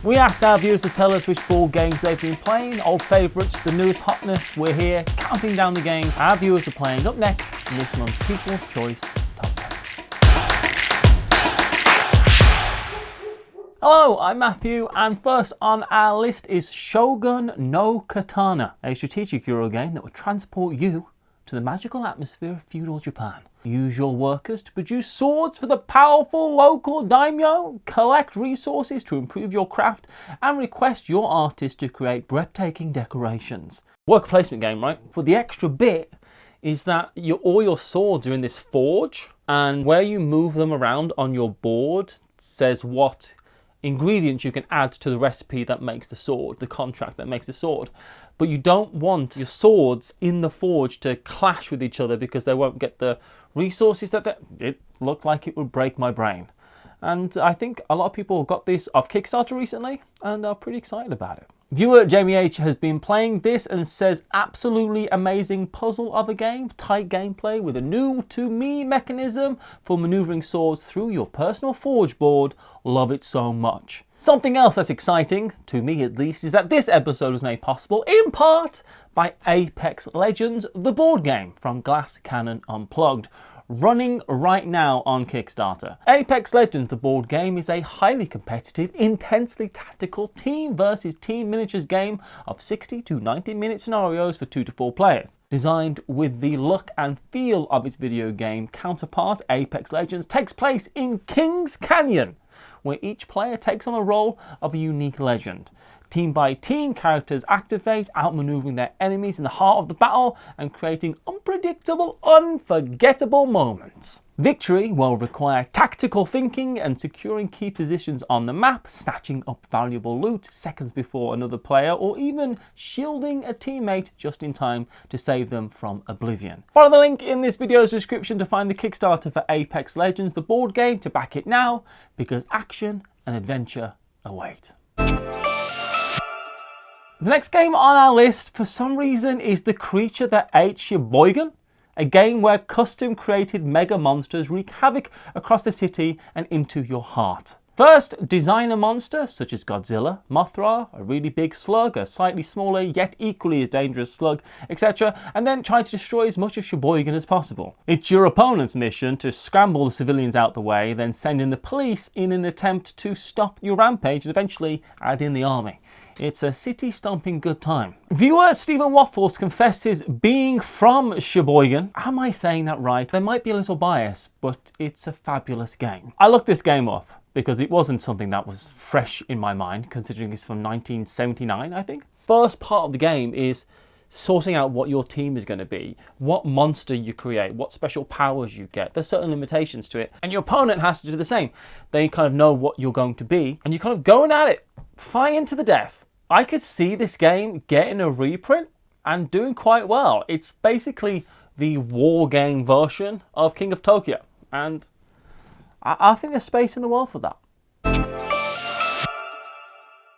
We asked our viewers to tell us which board games they've been playing, old favourites, the newest hotness. We're here counting down the games our viewers are playing. Up next in this month's People's Choice Top 10. Hello, I'm Matthew, and first on our list is Shogun no Katana, a strategic Euro game that will transport you to the magical atmosphere of feudal Japan. Use your workers to produce swords for the powerful local daimyo, collect resources to improve your craft, and request your artist to create breathtaking decorations. Worker placement game, right? But the extra bit is that all your swords are in this forge, and where you move them around on your board says what ingredients you can add to the recipe that makes the sword, the contract that makes the sword. But you don't want your swords in the forge to clash with each other because they won't get the resources it looked like it would break my brain. And I think a lot of people got this off Kickstarter recently and are pretty excited about it. Viewer Jamie H has been playing this and says absolutely amazing puzzle of a game, tight gameplay with a new to me mechanism for maneuvering swords through your personal forge board. Love it so much. Something else that's exciting, to me at least, is that this episode was made possible in part by Apex Legends, the board game from Glass Cannon Unplugged, running right now on Kickstarter. Apex Legends, the board game, is a highly competitive, intensely tactical team versus team miniatures game of 60 to 90 minute scenarios for 2 to 4 players. Designed with the look and feel of its video game counterpart, Apex Legends takes place in Kings Canyon, where each player takes on the role of a unique legend. Team by team, characters activate, outmaneuvering their enemies in the heart of the battle and creating unpredictable, unforgettable moments. Victory will require tactical thinking and securing key positions on the map, snatching up valuable loot seconds before another player, or even shielding a teammate just in time to save them from oblivion. Follow the link in this video's description to find the Kickstarter for Apex Legends, the board game, to back it now, because action and adventure await. The next game on our list, for some reason, is The Creature That Ate Sheboygan, a game where custom-created mega monsters wreak havoc across the city and into your heart. First, design a monster such as Godzilla, Mothra, a really big slug, a slightly smaller yet equally as dangerous slug, etc., and then try to destroy as much of Sheboygan as possible. It's your opponent's mission to scramble the civilians out the way, then send in the police in an attempt to stop your rampage and eventually add in the army. It's a city-stomping good time. Viewer Stephen Waffles confesses being from Sheboygan. Am I saying that right? There might be a little bias, but it's a fabulous game. I looked this game up because it wasn't something that was fresh in my mind, considering it's from 1979, I think. First part of the game is sorting out what your team is going to be, what monster you create, what special powers you get. There's certain limitations to it, and your opponent has to do the same. They kind of know what you're going to be, and you're kind of going at it, fighting to the death. I could see this game getting a reprint and doing quite well. It's basically the war game version of King of Tokyo, and I think there's space in the world for that.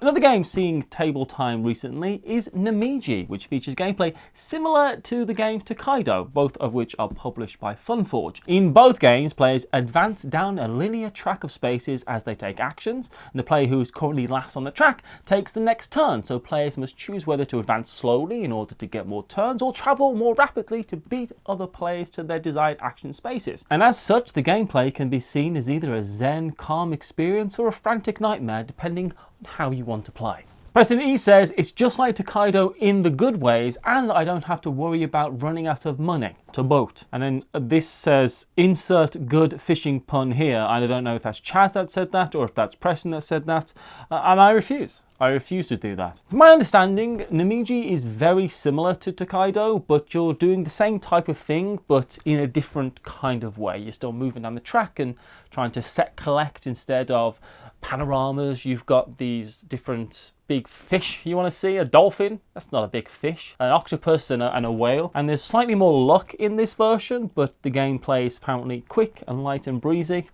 Another game seeing table time recently is Namiji, which features gameplay similar to the game Tokaido, both of which are published by Funforge. In both games, players advance down a linear track of spaces as they take actions, and the player who is currently last on the track takes the next turn, so players must choose whether to advance slowly in order to get more turns, or travel more rapidly to beat other players to their desired action spaces. And as such, the gameplay can be seen as either a zen, calm experience or a frantic nightmare, depending how you want to play. President E says it's just like Tokaido in the good ways, and I don't have to worry about running out of money to boat. And then this says insert good fishing pun here, and I don't know if that's Chaz that said that or if that's Preston that said that, and I refuse. I refuse to do that. From my understanding, Namiji is very similar to Tokaido, but you're doing the same type of thing, but in a different kind of way. You're still moving down the track and trying to set collect instead of panoramas. You've got these different big fish you want to see. A dolphin, that's not a big fish. An octopus and a whale. And there's slightly more luck in this version, but the gameplay is apparently quick and light and breezy.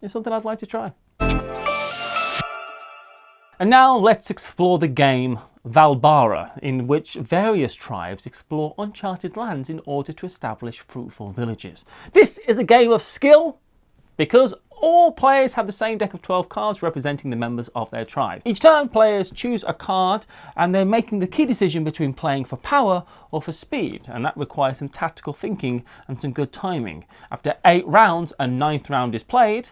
It's something I'd like to try. And now let's explore the game Valbara, in which various tribes explore uncharted lands in order to establish fruitful villages. This is a game of skill, because all players have the same deck of 12 cards representing the members of their tribe. Each turn, players choose a card and they're making the key decision between playing for power or for speed, and that requires some tactical thinking and some good timing. After 8 rounds, a 9th round is played,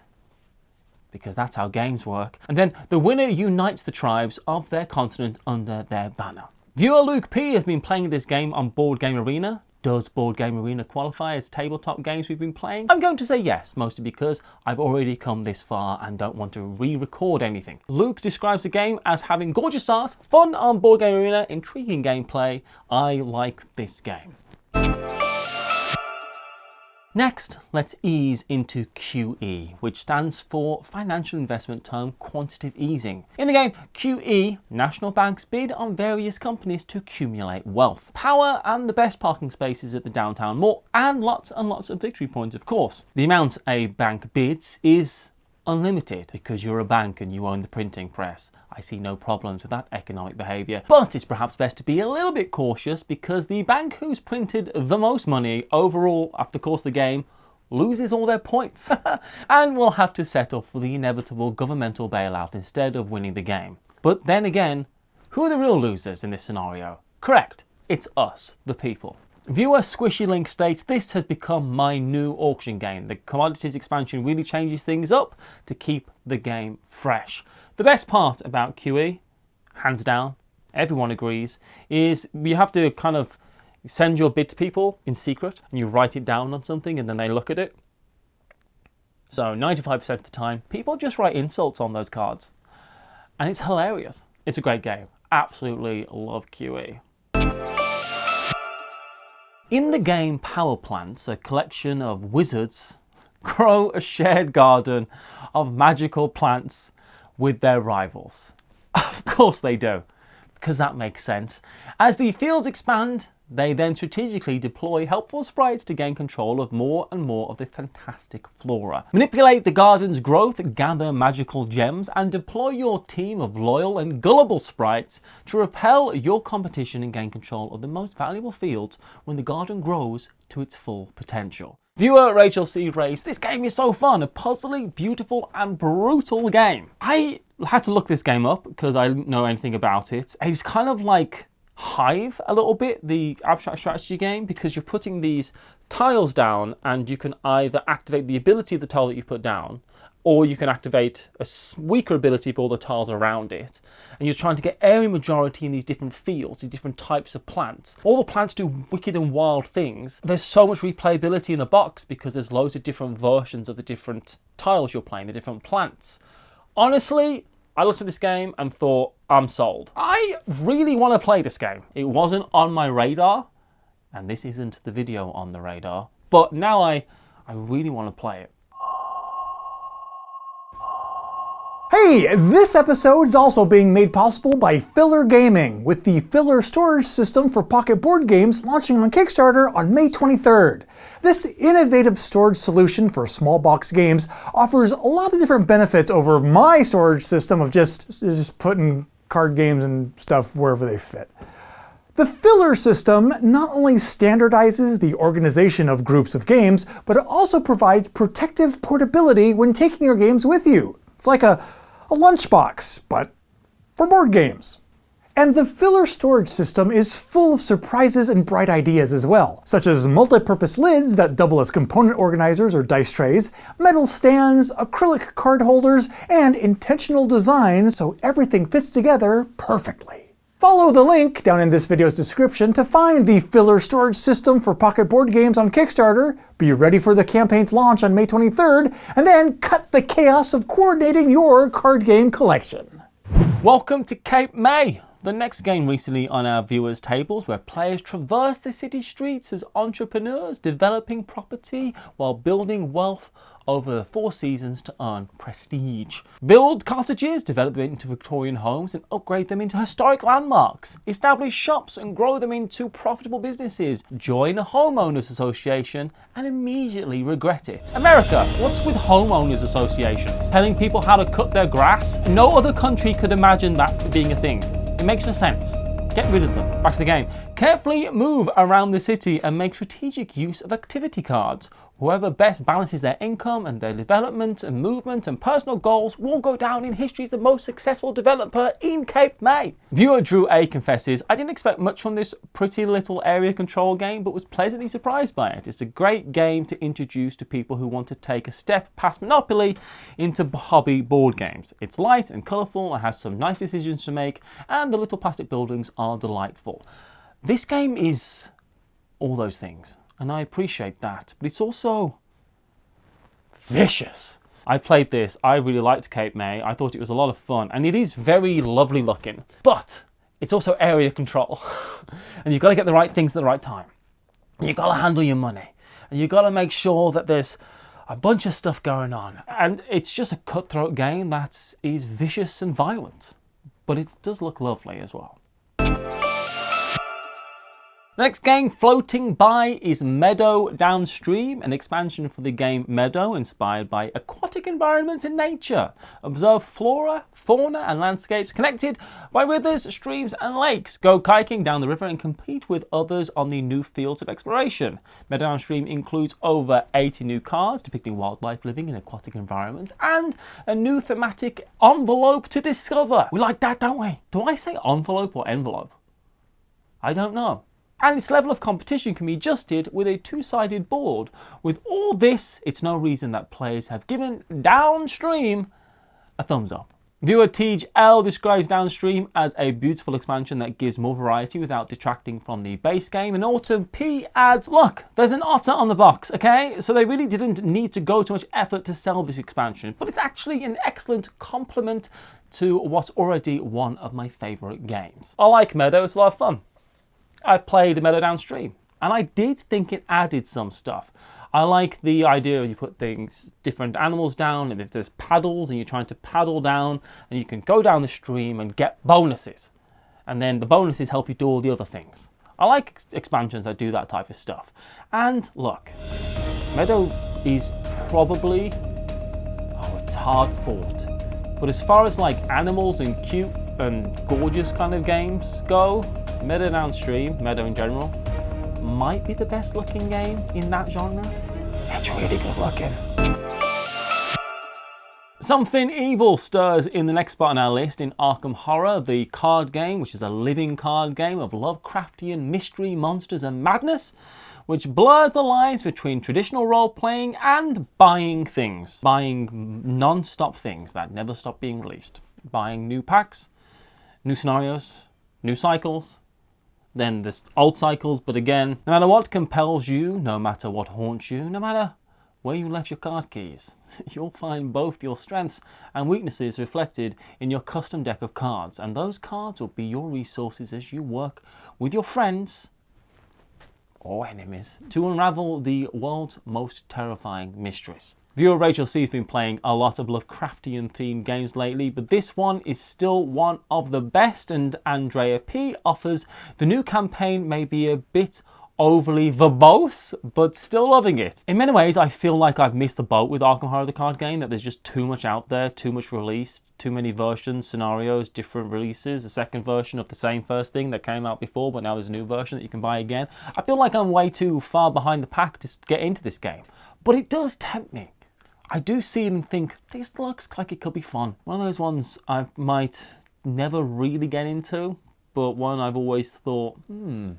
because that's how games work, and then the winner unites the tribes of their continent under their banner. Viewer Luke P has been playing this game on Board Game Arena. Does Board Game Arena qualify as tabletop games we've been playing? I'm going to say yes, mostly because I've already come this far and don't want to re-record anything. Luke describes the game as having gorgeous art, fun on Board Game Arena, intriguing gameplay. I like this game. Next, let's ease into QE, which stands for Financial Investment Term Quantitative Easing. In the game, QE, national banks bid on various companies to accumulate wealth, power, and the best parking spaces at the downtown mall, and lots of victory points, of course. The amount a bank bids is unlimited because you're a bank and you own the printing press. I see no problems with that economic behaviour, but it's perhaps best to be a little bit cautious because the bank who's printed the most money overall after the course of the game loses all their points and will have to settle for the inevitable governmental bailout instead of winning the game. But then again, who are the real losers in this scenario? Correct, it's us, the people. Viewer Squishy Link states, this has become my new auction game. The commodities expansion really changes things up to keep the game fresh. The best part about QE, hands down, everyone agrees, is you have to kind of send your bid to people in secret and you write it down on something and then they look at it. So 95% of the time, people just write insults on those cards. And it's hilarious. It's a great game. Absolutely love QE. In the game Power Plants, a collection of wizards grow a shared garden of magical plants with their rivals. Of course they do, because that makes sense. As the fields expand, they then strategically deploy helpful sprites to gain control of more and more of the fantastic flora. Manipulate the garden's growth, gather magical gems, and deploy your team of loyal and gullible sprites to repel your competition and gain control of the most valuable fields when the garden grows to its full potential. Viewer Rachel C. raves, this game is so fun, a puzzly, beautiful, and brutal game. I had to look this game up because I didn't know anything about it. It's kind of like Hive a little bit, the abstract strategy game, because you're putting these tiles down and you can either activate the ability of the tile that you put down, or you can activate a weaker ability for all the tiles around it. And you're trying to get area majority in these different fields, these different types of plants. All the plants do wicked and wild things. There's so much replayability in the box because there's loads of different versions of the different tiles you're playing, the different plants. Honestly, I looked at this game and thought, I'm sold. I really want to play this game. It wasn't on my radar, and this isn't the video on the radar, but now I really want to play it. Hey, this episode is also being made possible by Filler Gaming, with the Filler storage system for pocket board games launching on Kickstarter on May 23rd. This innovative storage solution for small box games offers a lot of different benefits over my storage system of just putting card games and stuff wherever they fit. The Filler system not only standardizes the organization of groups of games, but it also provides protective portability when taking your games with you. It's like a lunchbox, but for board games. And the Filler storage system is full of surprises and bright ideas as well, such as multi-purpose lids that double as component organizers or dice trays, metal stands, acrylic card holders, and intentional designs so everything fits together perfectly. Follow the link down in this video's description to find the Filler storage system for pocket board games on Kickstarter, be ready for the campaign's launch on May 23rd, and then cut the chaos of coordinating your card game collection. Welcome to Cape May, the next game recently on our viewers' tables, where players traverse the city streets as entrepreneurs, developing property while building wealth over the 4 seasons to earn prestige. Build cottages, develop them into Victorian homes and upgrade them into historic landmarks. Establish shops and grow them into profitable businesses. Join a homeowners association and immediately regret it. America, what's with homeowners associations? Telling people how to cut their grass? No other country could imagine that being a thing. It makes no sense. Get rid of them. Back to the game. Carefully move around the city and make strategic use of activity cards. Whoever best balances their income and their development and movement and personal goals will go down in history as the most successful developer in Cape May. Viewer Drew A confesses, I didn't expect much from this pretty little area control game, but was pleasantly surprised by it. It's a great game to introduce to people who want to take a step past Monopoly into hobby board games. It's light and colourful, it has some nice decisions to make, and the little plastic buildings are delightful. This game is all those things, and I appreciate that, but it's also vicious. I played this, I really liked Cape May, I thought it was a lot of fun, and it is very lovely looking, but it's also area control. And you've got to get the right things at the right time. You've got to handle your money, and you've got to make sure that there's a bunch of stuff going on. And it's just a cutthroat game that is vicious and violent, but it does look lovely as well. The next game floating by is Meadow Downstream, an expansion for the game Meadow inspired by aquatic environments in nature. Observe flora, fauna and landscapes connected by rivers, streams and lakes. Go kayaking down the river and compete with others on the new fields of exploration. Meadow Downstream includes over 80 new cards depicting wildlife living in aquatic environments and a new thematic envelope to discover. We like that, don't we? Do I say envelope or envelope? I don't know. And its level of competition can be adjusted with a two-sided board. With all this, it's no reason that players have given Downstream a thumbs up. Viewer Tej L describes Downstream as a beautiful expansion that gives more variety without detracting from the base game. And Autumn P adds, look, there's an otter on the box, okay? So they really didn't need to go too much effort to sell this expansion, but it's actually an excellent complement to what's already one of my favourite games. I like Meadow, it's a lot of fun. I played Meadow Downstream, and I did think it added some stuff. I like the idea of you put different animals down, and if there's paddles and you're trying to paddle down, and you can go down the stream and get bonuses. And then the bonuses help you do all the other things. I like expansions that do that type of stuff. And look, Meadow is probably, it's hard fought. But as far as like animals and cute and gorgeous kind of games go, Meadow Downstream, Meadow in general, might be the best looking game in that genre. It's really good looking. Something evil stirs in the next spot on our list in Arkham Horror, the card game, which is a living card game of Lovecraftian mystery, monsters and madness, which blurs the lines between traditional role-playing and buying things. Buying non-stop things that never stop being released. Buying new packs, new scenarios, new cycles, then there's old cycles, but again, no matter what compels you, no matter what haunts you, no matter where you left your card keys, you'll find both your strengths and weaknesses reflected in your custom deck of cards, and those cards will be your resources as you work with your friends or enemies to unravel the world's most terrifying mysteries. Viewer Rachel C has been playing a lot of Lovecraftian themed games lately, but this one is still one of the best, and Andrea P offers the new campaign may be a bit overly verbose, but still loving it. In many ways, I feel like I've missed the boat with Arkham Horror the card game, that there's just too much out there, too much released, too many versions, scenarios, different releases, a second version of the same first thing that came out before, but now there's a new version that you can buy again. I feel like I'm way too far behind the pack to get into this game, but it does tempt me. I do see it and think, this looks like it could be fun. One of those ones I might never really get into, but one I've always thought, And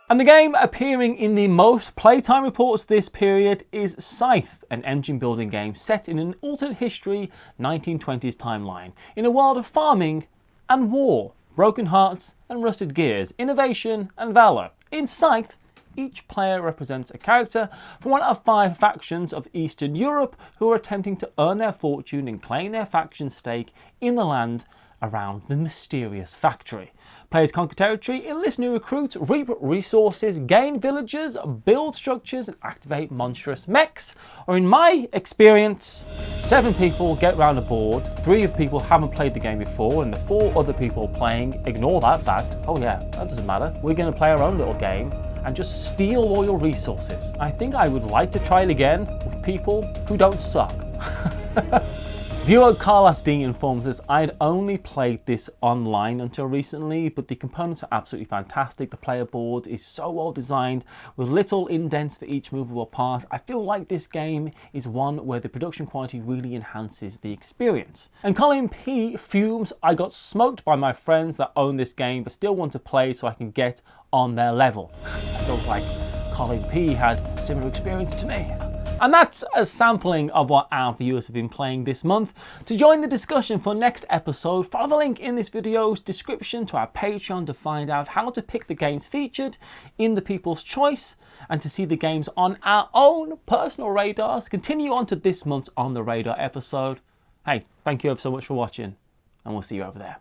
the game appearing in the most playtime reports this period is Scythe, an engine building game set in an alternate history 1920s timeline, in a world of farming and war, broken hearts and rusted gears, innovation and valour. In Scythe, each player represents a character from one of 5 factions of Eastern Europe who are attempting to earn their fortune and claim their faction stake in the land around the mysterious factory. Players conquer territory, enlist new recruits, reap resources, gain villagers, build structures and activate monstrous mechs. Or in my experience, 7 people get round a board, 3 of people haven't played the game before, and the 4 other people playing ignore that fact. Oh yeah, that doesn't matter. We're going to play our own little game and just steal all your resources. I think I would like to try it again with people who don't suck. Viewer Carlos D informs us, I'd only played this online until recently, but the components are absolutely fantastic. The player board is so well designed with little indents for each movable part. I feel like this game is one where the production quality really enhances the experience. And Colin P fumes, I got smoked by my friends that own this game but still want to play so I can get on their level. I feel like Colin P had a similar experience to me. And that's a sampling of what our viewers have been playing this month. To join the discussion for next episode, follow the link in this video's description to our Patreon to find out how to pick the games featured in the People's Choice and to see the games on our own personal radars. Continue on to this month's On the Radar episode. Hey, thank you ever so much for watching, and we'll see you over there.